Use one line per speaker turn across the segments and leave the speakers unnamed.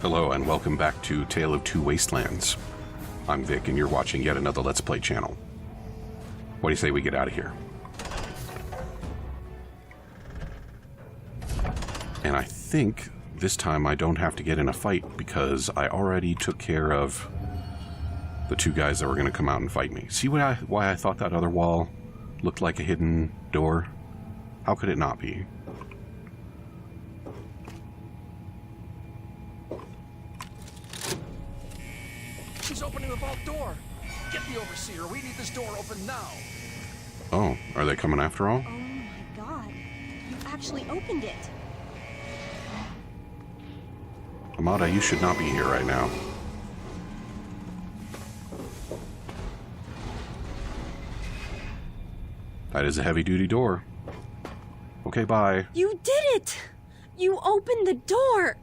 Hello and welcome back to Tale of Two Wastelands. I'm Vic and you're watching yet another Let's Play channel. What do you say we get out of here? And I think this time I don't have to get in a fight because I already took care of the two guys that were going to come out and fight me. See why I thought that other wall looked like a hidden door? How could it not be?
She's opening the vault door. Get the overseer. We need this door open now.
Oh, are they coming after all?
Oh my god. You actually opened it.
Amada, you should not be here right now. That is a heavy-duty door. Okay, bye.
You did it! You opened the door!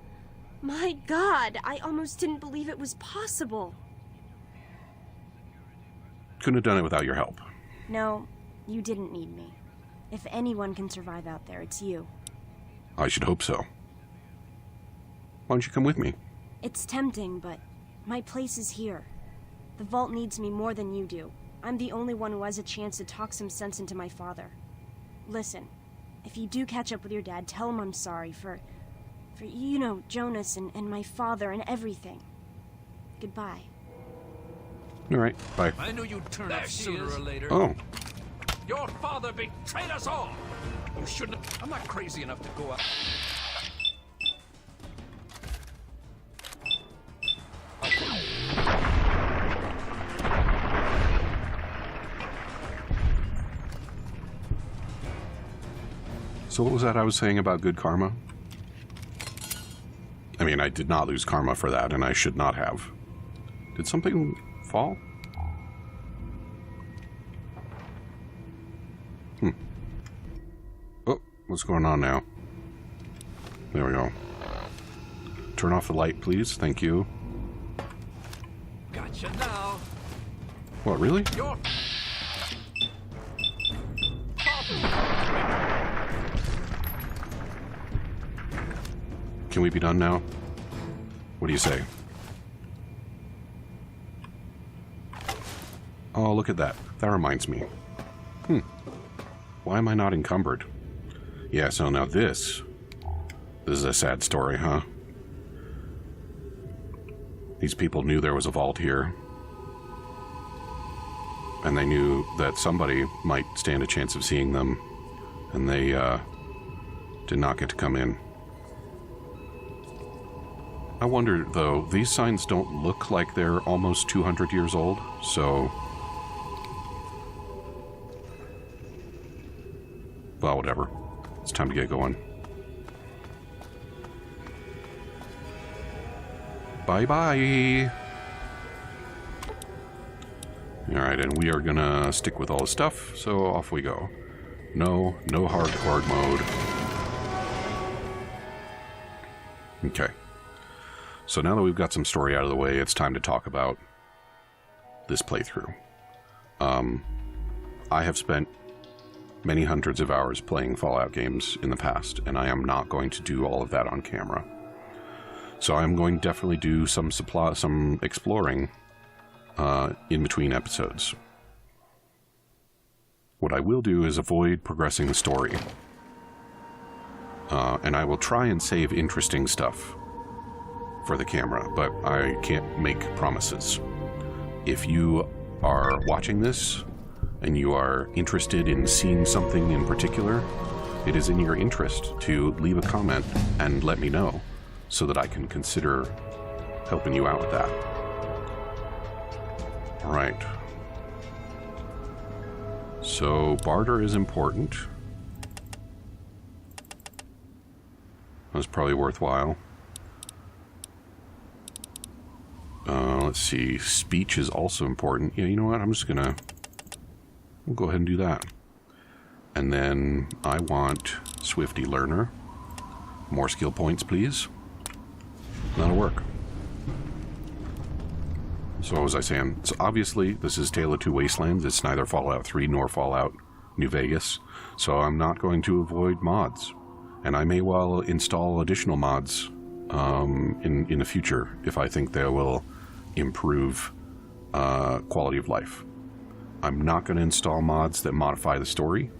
My god, I almost didn't believe it was possible.
Couldn't have done it without your help.
No, you didn't need me. If anyone can survive out there, it's you.
I should hope so. Why don't you come with me?
It's tempting, but my place is here. The vault needs me more than you do. I'm the only one who has a chance to talk some sense into my father. Listen, if you do catch up with your dad, tell him I'm sorry for you know, Jonas and my father and everything. Goodbye.
All right, bye.
I knew you'd turn up sooner or later.
Oh,
Your father betrayed us all. You shouldn't have... I'm not crazy enough to go out.
so what was that I was saying about good karma? I mean, I did not lose karma for that, and I should not have. Did something fall? Oh, what's going on now? There we go. Turn off the light, please. Thank you.
Gotcha now.
What, really?
Your...
Can we be done now? What do you say? Oh, look at that. That reminds me. Why am I not encumbered? Yeah, so now this is a sad story, huh? These people knew there was a vault here. And they knew that somebody might stand a chance of seeing them. And they did not get to come in. I wonder, though, these signs don't look like they're almost 200 years old, so... Well, whatever. It's time to get going. Bye-bye! Alright, and we are gonna stick with all the stuff, so off we go. No hardcore mode. Okay. So now that we've got some story out of the way, it's time to talk about this playthrough. I have spent many hundreds of hours playing Fallout games in the past, and I am not going to do all of that on camera. So I'm going to definitely do some exploring in between episodes. What I will do is avoid progressing the story. And I will try and save interesting stuff for the camera, but I can't make promises. If you are watching this and you are interested in seeing something in particular, it is in your interest to leave a comment and let me know so that I can consider helping you out with that. Alright. So, barter is important. That's probably worthwhile. Let's see. Speech is also important. Yeah, you know what? I'm just gonna... We'll go ahead and do that. And then I want Swifty Learner. More skill points, please. That'll work. So what was I saying? So obviously, this is Tale of Two Wastelands. It's neither Fallout 3 nor Fallout New Vegas. So I'm not going to avoid mods. And I may well install additional mods in the future if I think they will improve quality of life. I'm not going to install mods that modify the story.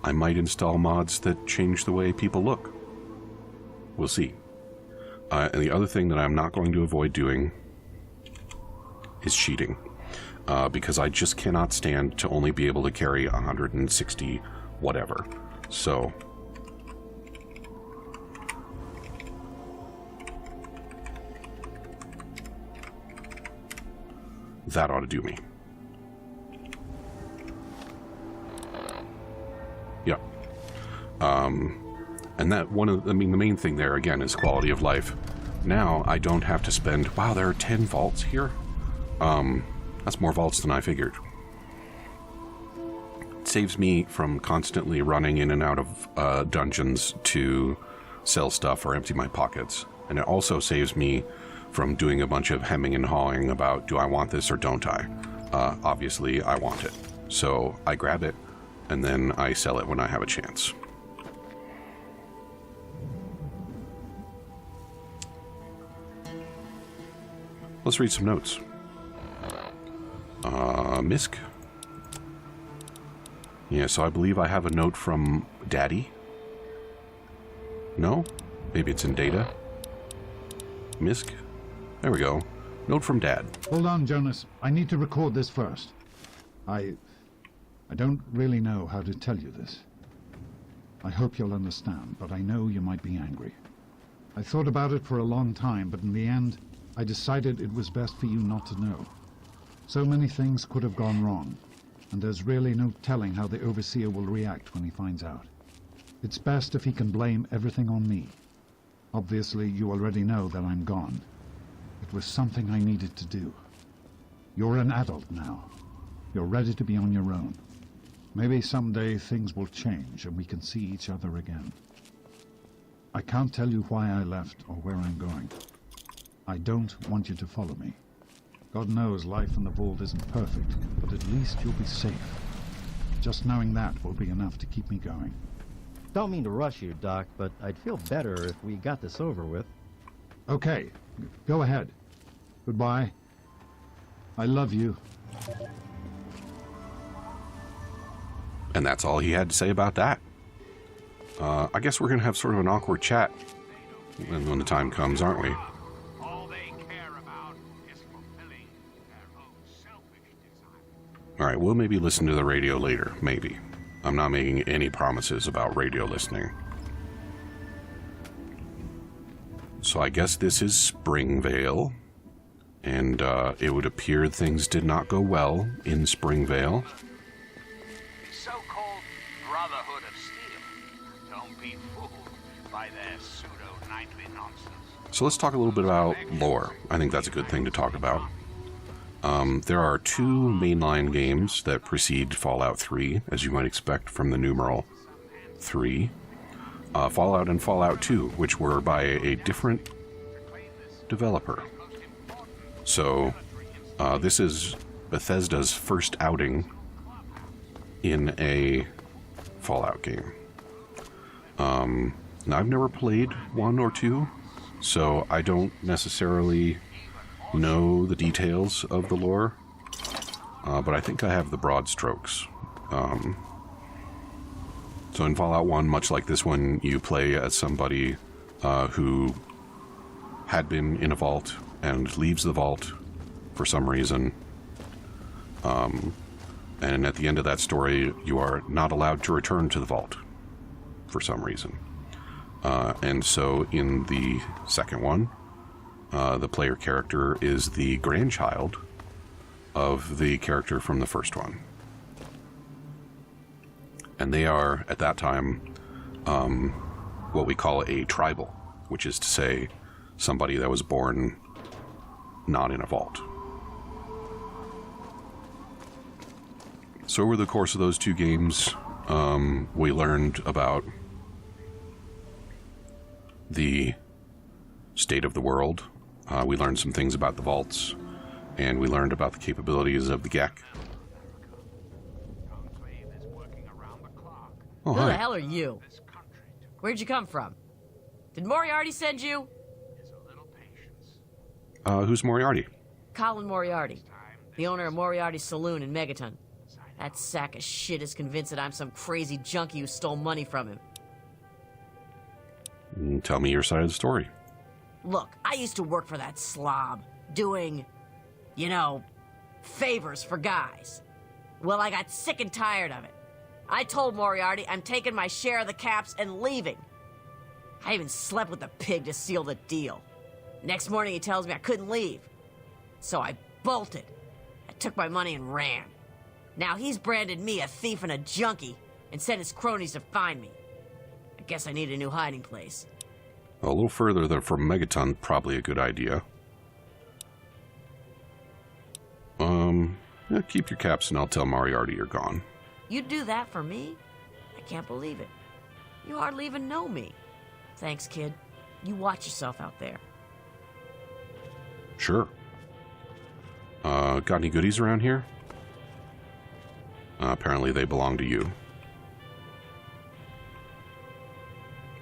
I might install mods that change the way people look. We'll see. And the other thing that I'm not going to avoid doing is cheating. Because I just cannot stand to only be able to carry 160 whatever. So that ought to do me. Yeah. And that the main thing there again is quality of life. Now I don't have to spend, wow, there are 10 vaults here. That's more vaults than I figured. It saves me from constantly running in and out of dungeons to sell stuff or empty my pockets. And it also saves me from doing a bunch of hemming and hawing about, do I want this or don't I? Obviously, I want it. So I grab it, and then I sell it when I have a chance. Let's read some notes. Misk. Yeah, so I believe I have a note from Daddy. No? Maybe it's in data. Misk? There we go. Note from Dad.
Hold on, Jonas. I need to record this first. I don't really know how to tell you this. I hope you'll understand, but I know you might be angry. I thought about it for a long time, but in the end, I decided it was best for you not to know. So many things could have gone wrong, and there's really no telling how the Overseer will react when he finds out. It's best if he can blame everything on me. Obviously, you already know that I'm gone. It was something I needed to do. You're an adult now. You're ready to be on your own. Maybe someday things will change and we can see each other again. I can't tell you why I left or where I'm going. I don't want you to follow me. God knows life in the vault isn't perfect, but at least you'll be safe. Just knowing that will be enough to keep me going.
Don't mean to rush you, Doc, but I'd feel better if we got this over with.
Okay, go ahead. Goodbye. I love you.
And that's all he had to say about that. I guess we're going to have sort of an awkward chat when the time comes, aren't we?
All they care about is fulfilling their own selfish desires.
All right, we'll maybe listen to the radio later, maybe. I'm not making any promises about radio listening. So I guess this is Springvale, and it would appear things did not go well in Springvale.
The so-called Brotherhood of Steel. Don't be fooled by their pseudo-knightly nonsense.
So let's talk a little bit about lore. I think that's a good thing to talk about. There are two mainline games that precede Fallout 3, as you might expect from the numeral 3. Fallout and Fallout 2, which were by a different developer. So, this is Bethesda's first outing in a Fallout game. Now, I've never played 1 or 2, so I don't necessarily know the details of the lore, but I think I have the broad strokes. So in Fallout 1, much like this one, you play as somebody who had been in a vault and leaves the vault for some reason. And at the end of that story, you are not allowed to return to the vault for some reason. And so in the second one, the player character is the grandchild of the character from the first one. And they are, at that time, what we call a tribal, which is to say, somebody that was born not in a vault. So over the course of those two games, we learned about the state of the world. We learned some things about the vaults, and we learned about the capabilities of the Gek. Oh,
Who the
hi.
hell are you? Where'd you come from? Did Moriarty send you?
Who's Moriarty?
Colin Moriarty, the owner of Moriarty's Saloon in Megaton. That sack of shit is convinced that I'm some crazy junkie who stole money from him.
Tell me your side of the story.
Look, I used to work for that slob, doing, you know, favors for guys. Well, I got sick and tired of it. I told Moriarty I'm taking my share of the caps and leaving. I even slept with the pig to seal the deal. Next morning he tells me I couldn't leave. So I bolted. I took my money and ran. Now he's branded me a thief and a junkie and sent his cronies to find me. I guess I need a new hiding place.
A little further than from Megaton, probably a good idea. Yeah, keep your caps and I'll tell Moriarty you're gone.
You'd do that for me? I can't believe it. You hardly even know me. Thanks, kid. You watch yourself out there.
Sure. Got any goodies around here? Apparently they belong to you.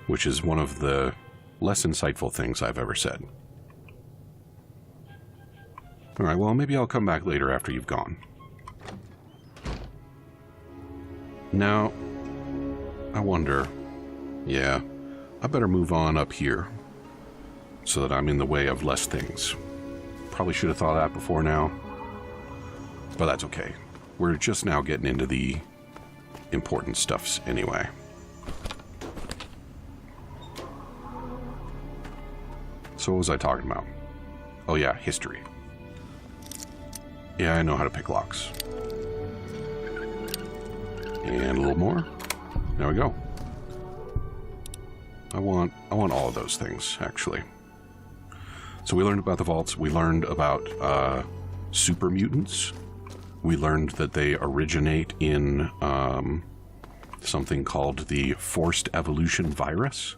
Which is one of the less insightful things I've ever said. Alright, well, maybe I'll come back later after you've gone. Now, I wonder... Yeah, I better move on up here, so that I'm in the way of less things. Probably should have thought of that before now, but that's okay. We're just now getting into the important stuffs anyway. So what was I talking about? Oh yeah, history. Yeah, I know how to pick locks. And a little more. There we go. I want all of those things, actually. So we learned about the vaults. We learned about super mutants. We learned that they originate in something called the forced evolution virus.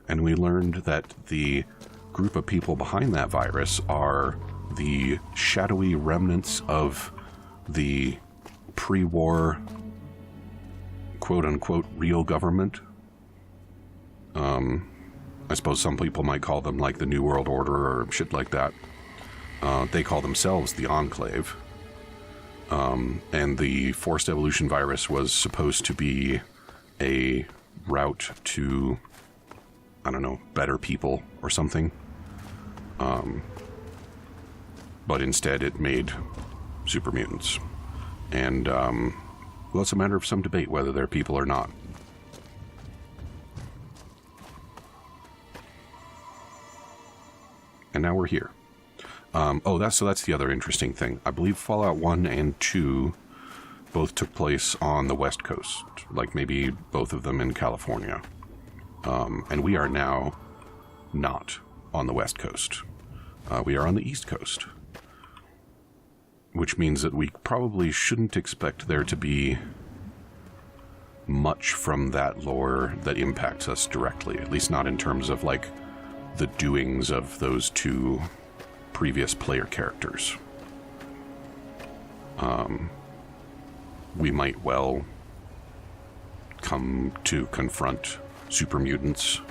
And we learned that the group of people behind that virus are the shadowy remnants of the pre-war quote-unquote real government. I suppose some people might call them like the New World Order or shit like that. They call themselves the Enclave. And the forced evolution virus was supposed to be a route to, I don't know, better people or something. But instead it made super mutants. And, well, it's a matter of some debate whether they're people or not. And now we're here. That's the other interesting thing. I believe Fallout 1 and 2 both took place on the West Coast, like maybe both of them in California. And we are now not on the West Coast. We are on the East Coast. Which means that we probably shouldn't expect there to be much from that lore that impacts us directly, at least not in terms of, like, the doings of those two previous player characters. We might well come to confront super mutants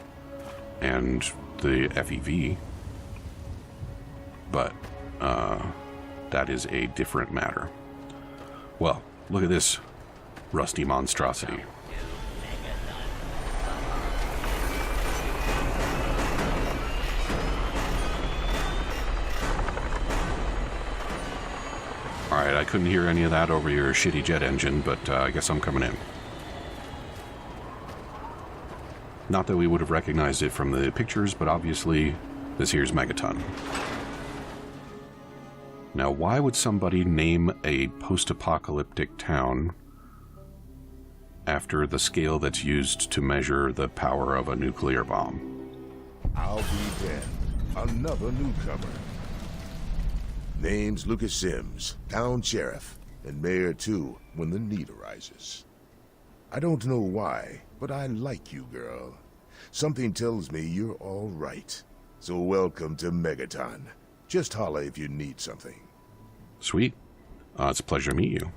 and the FEV, but that is a different matter. Well, look at this rusty monstrosity. Alright, I couldn't hear any of that over your shitty jet engine, but I guess I'm coming in. Not that we would have recognized it from the pictures, but obviously this here's Megaton. Now, why would somebody name a post-apocalyptic town after the scale that's used to measure the power of a nuclear bomb?
I'll be dead. Another newcomer. Name's Lucas Sims, town sheriff, and mayor too, when the need arises. I don't know why, but I like you, girl. Something tells me you're all right. So welcome to Megaton. Just holla if you need something.
Sweet. It's a pleasure to meet you.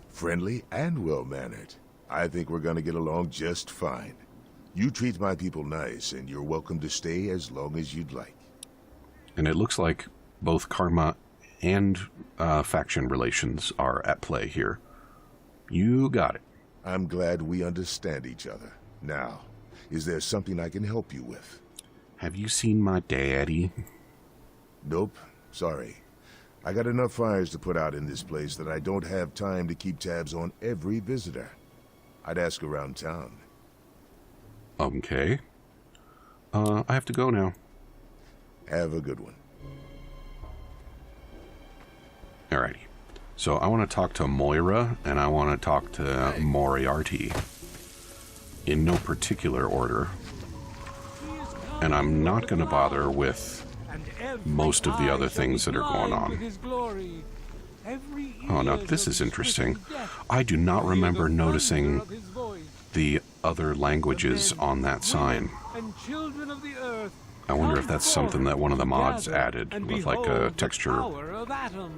Friendly and well-mannered. I think we're gonna get along just fine. You treat my people nice, and you're welcome to stay as long as you'd like.
And it looks like both karma and faction relations are at play here. You got it.
I'm glad we understand each other. Now, is there something I can help you with?
Have you seen my daddy?
Nope. Sorry. I got enough fires to put out in this place that I don't have time to keep tabs on every visitor. I'd ask around town.
Okay. I have to go now.
Have a good one.
Alrighty. So I want to talk to Moira, and I want to talk to Moriarty. In no particular order. And I'm not going to bother with most of the other things that are going on. Oh, now this is interesting. I do not remember noticing the other languages on that sign. I wonder if that's something that one of the mods added with like a texture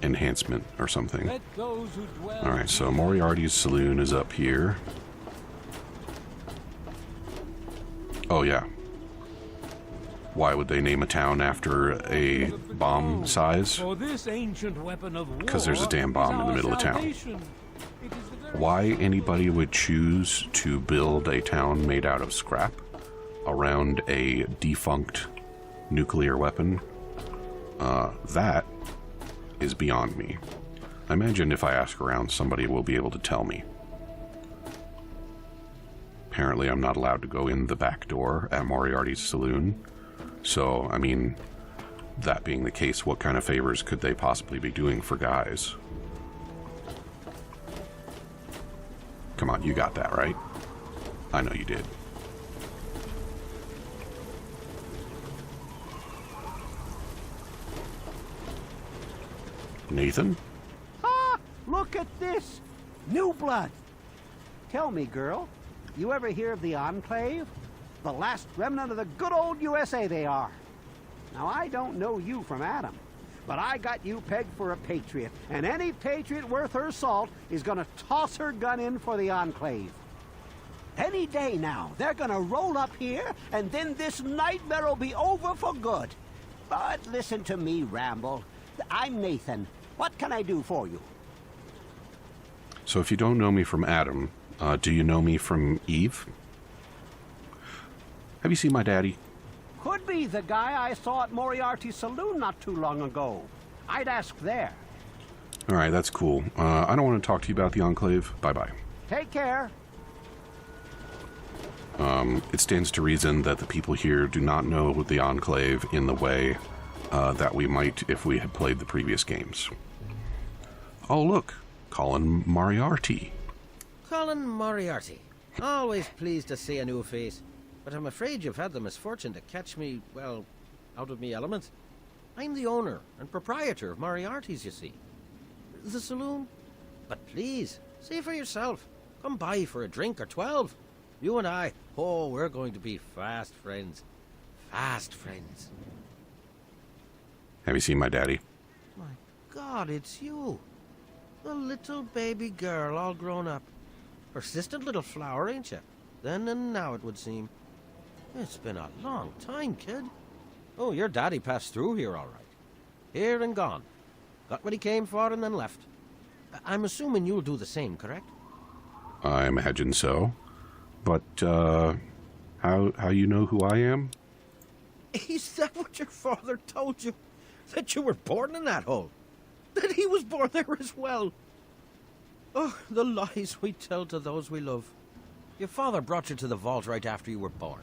enhancement or something. Alright, so Moriarty's Saloon is up here. Oh yeah. Why would they name a town after a bomb size? Because there's a damn bomb in the middle of town. Why anybody would choose to build a town made out of scrap around a defunct nuclear weapon, that is beyond me. I imagine if I ask around, somebody will be able to tell me. Apparently I'm not allowed to go in the back door at Moriarty's Saloon. So, I mean, that being the case, what kind of favors could they possibly be doing for guys? Come on, you got that, right? I know you did. Nathan?
Ah, look at this! New blood! Tell me, girl, you ever hear of the Enclave? The last remnant of the good old USA they are. Now, I don't know you from Adam, but I got you pegged for a patriot, and any patriot worth her salt is gonna toss her gun in for the Enclave. Any day now, they're gonna roll up here, and then this nightmare will be over for good. But listen to me, Ramble. I'm Nathan. What can I do for you?
So if you don't know me from Adam, do you know me from Eve? Have you seen my daddy?
Could be the guy I saw at Moriarty's Saloon not too long ago. I'd ask there.
Alright, that's cool. I don't want to talk to you about the Enclave. Bye-bye.
Take care.
It stands to reason that the people here do not know the Enclave in the way that we might if we had played the previous games. Oh, look. Colin Moriarty.
Colin Moriarty. Always pleased to see a new face. But I'm afraid you've had the misfortune to catch me, well, out of me element. I'm the owner and proprietor of Moriarty's, you see. The saloon? But please, see for yourself. Come by for a drink or 12. You and I, oh, we're going to be fast friends. Fast friends.
Have you seen my daddy?
My God, it's you. The little baby girl all grown up. Persistent little flower, ain't you? Then and now, it would seem. It's been a long time, kid. Oh, your daddy passed through here all right. Here and gone. Got what he came for and then left. I'm assuming you'll do the same, correct?
I imagine so. But, how you know who I am?
Is that what your father told you? That you were born in that hole? That he was born there as well? Oh, the lies we tell to those we love. Your father brought you to the vault right after you were born.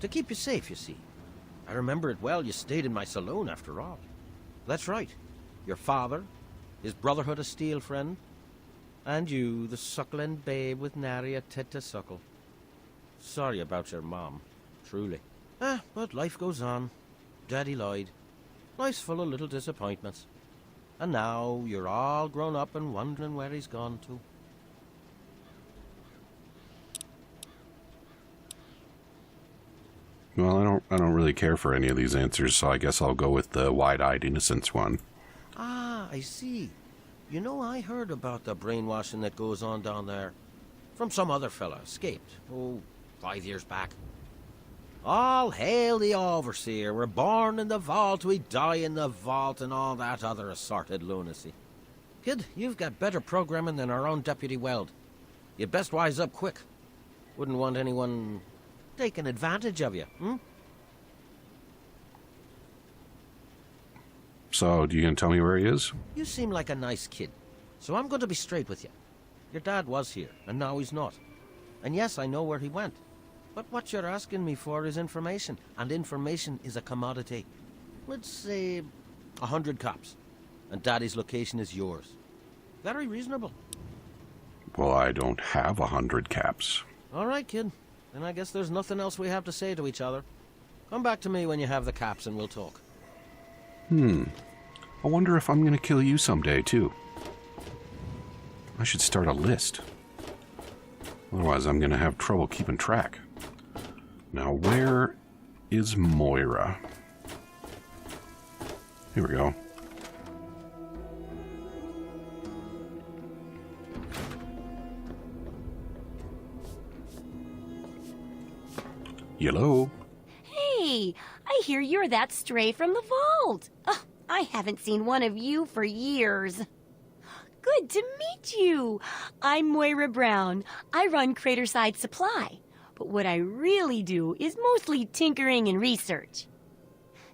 To keep you safe, you see. I remember it well, you stayed in my saloon after all. That's right. Your father, his Brotherhood of Steel friend, and you, the suckling babe with nary a tit to suckle. Sorry about your mom, truly. But life goes on. Daddy lied. Life's full of little disappointments. And now you're all grown up and wondering where he's gone to.
Well, I don't really care for any of these answers, so I guess I'll go with the wide-eyed innocence one.
Ah, I see. You know, I heard about the brainwashing that goes on down there. From some other fella, escaped. Oh, 5 years back. All hail the overseer. We're born in the vault, we die in the vault, and all that other assorted lunacy. Kid, you've got better programming than our own Deputy Weld. You'd best wise up quick. Wouldn't want anyone taking advantage of you, hmm?
So, you gonna tell me where he is?
You seem like a nice kid, so I'm going to be straight with you. Your dad was here, and now he's not. And yes, I know where he went. But what you're asking me for is information, and information is a commodity. Let's say 100 cops, and Daddy's location is yours. Very reasonable.
Well, I don't have 100 caps.
All right, kid. Then I guess there's nothing else we have to say to each other. Come back to me when you have the caps and we'll talk.
I wonder if I'm gonna kill you someday, too. I should start a list. Otherwise, I'm gonna have trouble keeping track. Now, where is Moira? Here we go. Hello?
Hey, I hear you're that stray from the vault. I haven't seen one of you for years. Good to meet you. I'm Moira Brown. I run Craterside Supply. But what I really do is mostly tinkering and research.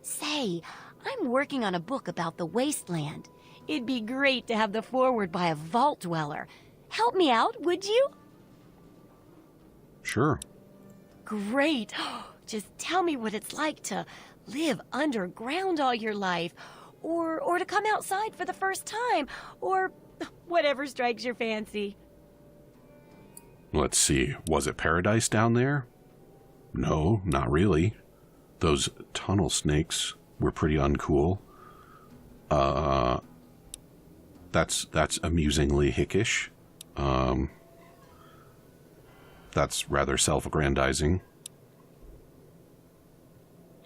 Say, I'm working on a book about the wasteland. It'd be great to have the foreword by a vault dweller. Help me out, would you?
Sure.
Great. Just tell me what it's like to live underground all your life, or to come outside for the first time, or whatever strikes your fancy.
Let's see. Was it paradise down there? No, not really. Those tunnel snakes were pretty uncool. That's amusingly hickish. That's rather self-aggrandizing.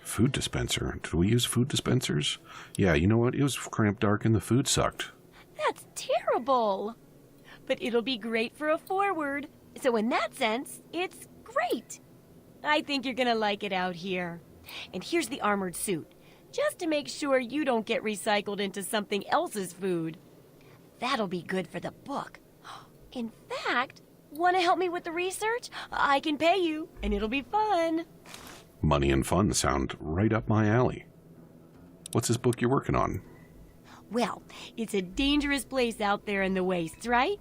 Food dispenser. Did we use food dispensers? Yeah, you know what? It was cramped dark and the food sucked.
That's terrible. But it'll be great for a forward. So in that sense, it's great. I think you're gonna like it out here. And here's the armored suit, just to make sure you don't get recycled into something else's food. That'll be good for the book. In fact, want to help me with the research? I can pay you, and it'll be fun.
Money and fun sound right up my alley. What's this book you're working on?
Well, it's a dangerous place out there in the wastes, right?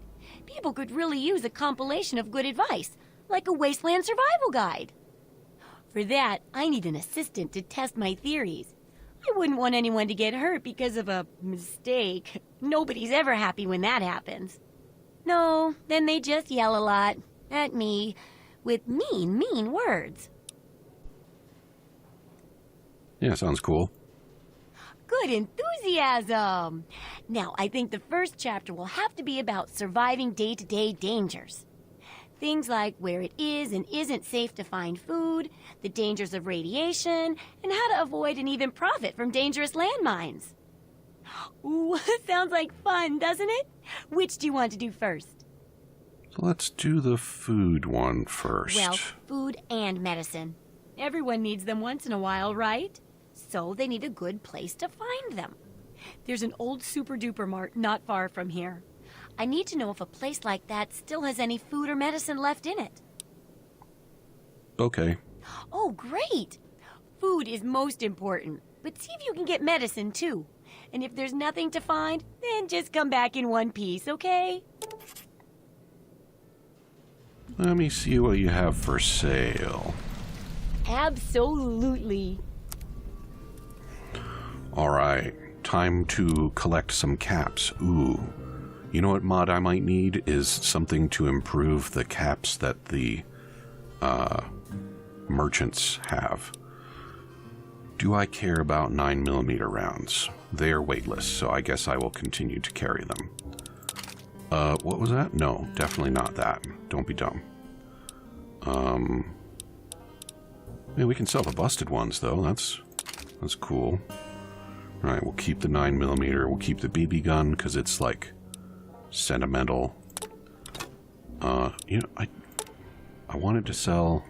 People could really use a compilation of good advice, like a wasteland survival guide. For that, I need an assistant to test my theories. I wouldn't want anyone to get hurt because of a mistake. Nobody's ever happy when that happens. No, then they just yell a lot at me with mean words.
Yeah, sounds cool.
Good enthusiasm! Now, I think the first chapter will have to be about surviving day-to-day dangers. Things like where it is and isn't safe to find food, the dangers of radiation, and how to avoid and even profit from dangerous landmines. Ooh, sounds like fun, doesn't it? Which do you want to do first?
Let's do the food one first.
Well, food and medicine. Everyone needs them once in a while, right? So they need a good place to find them. There's an old super-duper mart not far from here. I need to know if a place like that still has any food or medicine left in it.
Okay.
Oh, great! Food is most important, but see if you can get medicine, too. And if there's nothing to find, then just come back in one piece, okay?
Let me see what you have for sale.
Absolutely.
All right, time to collect some caps. Ooh. You know what mod I might need is something to improve the caps that the merchants have. Do I care about 9mm rounds? They are weightless, so I guess I will continue to carry them. What was that? No, definitely not that. Don't be dumb. Yeah, we can sell the busted ones, though. That's cool. All right, we'll keep the 9mm. We'll keep the BB gun, because it's, like, sentimental. You know, I wanted to sell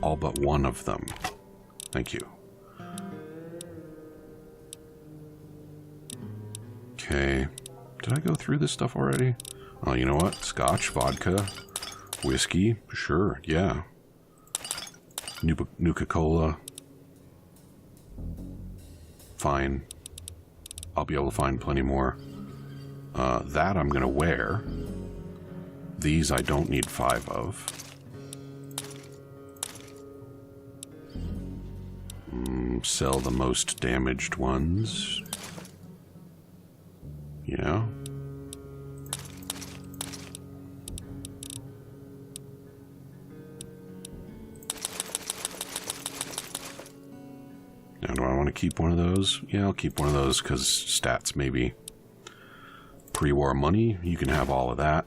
all but one of them. Thank you. Okay. Did I go through this stuff already? Oh, you know what? Scotch, vodka, whiskey. Sure, yeah. Nuka-Cola. Fine. I'll be able to find plenty more. That I'm going to wear. These I don't need 5 of. Sell the most damaged ones. You know? Now, do I want to keep one of those? Yeah, I'll keep one of those because stats maybe. Pre-war money, you can have all of that.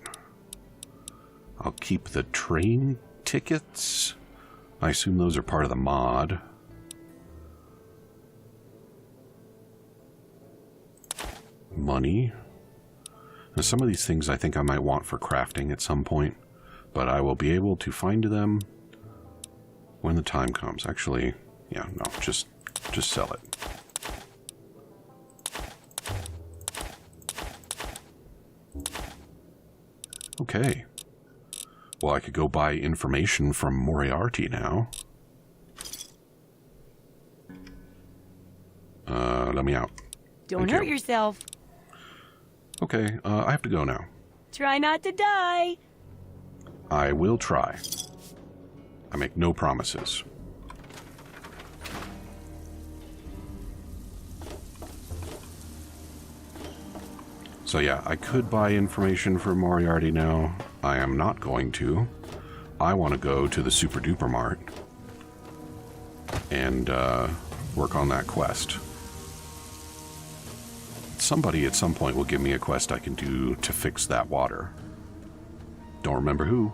I'll keep the train tickets. I assume those are part of the mod. Money. Now, some of these things I think I might want for crafting at some point, but I will be able to find them when the time comes. Actually, yeah, no, just sell it. Okay. Well, I could go buy information from Moriarty now. Let me out.
Don't hurt yourself.
Okay, I have to go now.
Try not to die.
I will try. I make no promises. So yeah, I could buy information for Moriarty now. I am not going to. I want to go to the Super Duper Mart and work on that quest. Somebody at some point will give me a quest I can do to fix that water. Don't remember who.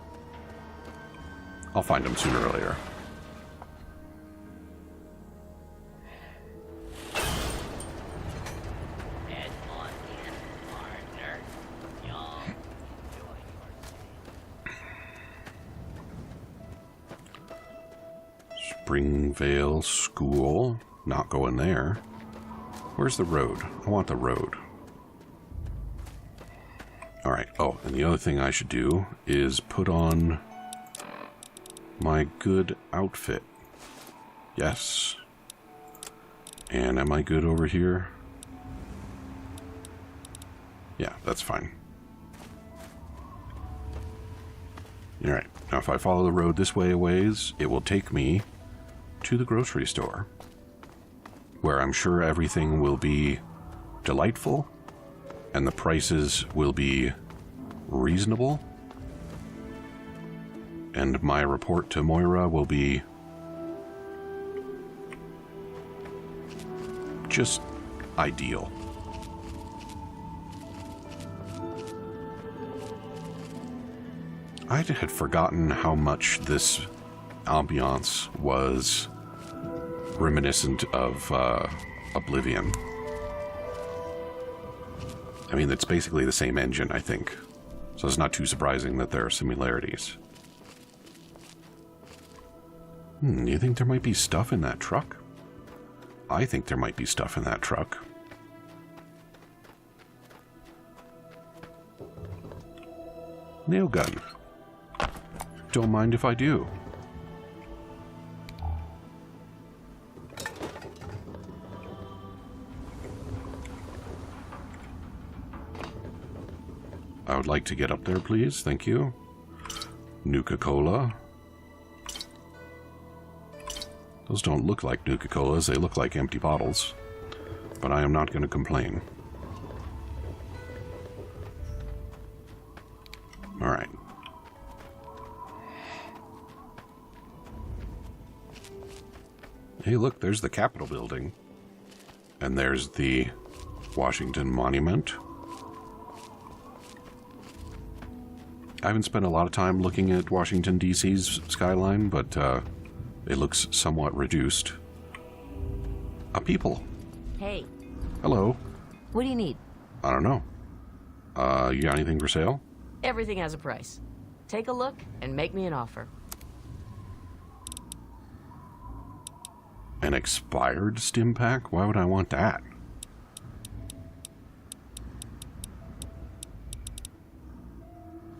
I'll find him sooner or later. Springvale School. Not going there. Where's the road? I want the road. Alright. Oh, and the other thing I should do is put on my good outfit. Yes. And am I good over here? Yeah, that's fine. Alright. Now if I follow the road this way a ways, it will take me to the grocery store, where I'm sure everything will be delightful and the prices will be reasonable, and my report to Moira will be just ideal. I had forgotten how much this ambiance was reminiscent of Oblivion. I mean, it's basically the same engine, I think. So it's not too surprising that there are similarities. Do you think there might be stuff in that truck? I think there might be stuff in that truck. Nail gun. Don't mind if I do. I would like to get up there, please. Thank you. Nuka-Cola. Those don't look like Nuka-Colas. They look like empty bottles. But I am not going to complain. All right. Hey, look, there's the Capitol building. And there's the Washington Monument. I haven't spent a lot of time looking at Washington, D.C.'s skyline, but it looks somewhat reduced. People.
Hey.
Hello.
What do you need?
I don't know. You got anything for sale?
Everything has a price. Take a look and make me an offer.
An expired stim pack? Why would I want that?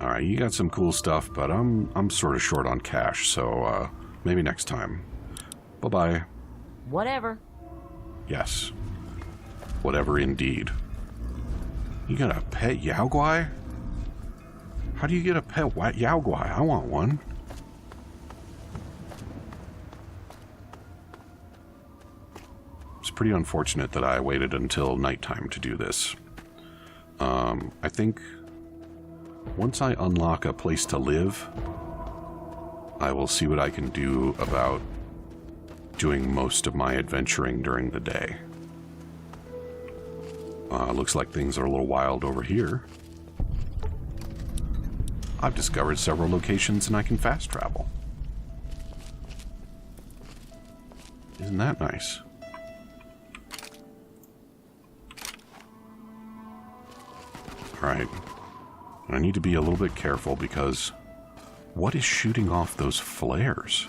Alright, you got some cool stuff, but I'm sort of short on cash, so maybe next time. Bye-bye.
Whatever.
Yes. Whatever indeed. You got a pet Yaoguai? How do you get a pet Yaoguai? I want one. It's pretty unfortunate that I waited until nighttime to do this. I think once I unlock a place to live, I will see what I can do about doing most of my adventuring during the day. Looks like things are a little wild over here. I've discovered several locations and I can fast travel. Isn't that nice? Alright. I need to be a little bit careful because what is shooting off those flares?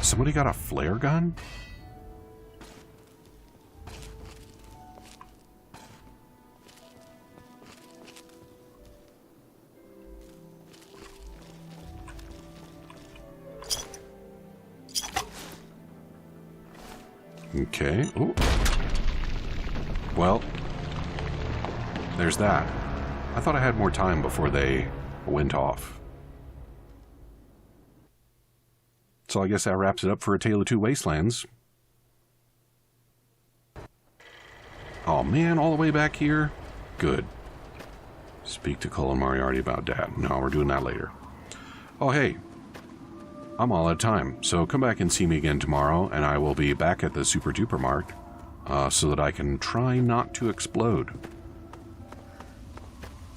Somebody got a flare gun? Okay. Ooh. Well, there's that. I thought I had more time before they went off. So I guess that wraps it up for A Tale of Two Wastelands. Oh man, all the way back here? Good. Speak to Colin Moriarty about Dad. No, we're doing that later. Oh hey, I'm all out of time, so come back and see me again tomorrow, and I will be back at the Super Duper Mart, so that I can try not to explode.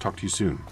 Talk to you soon.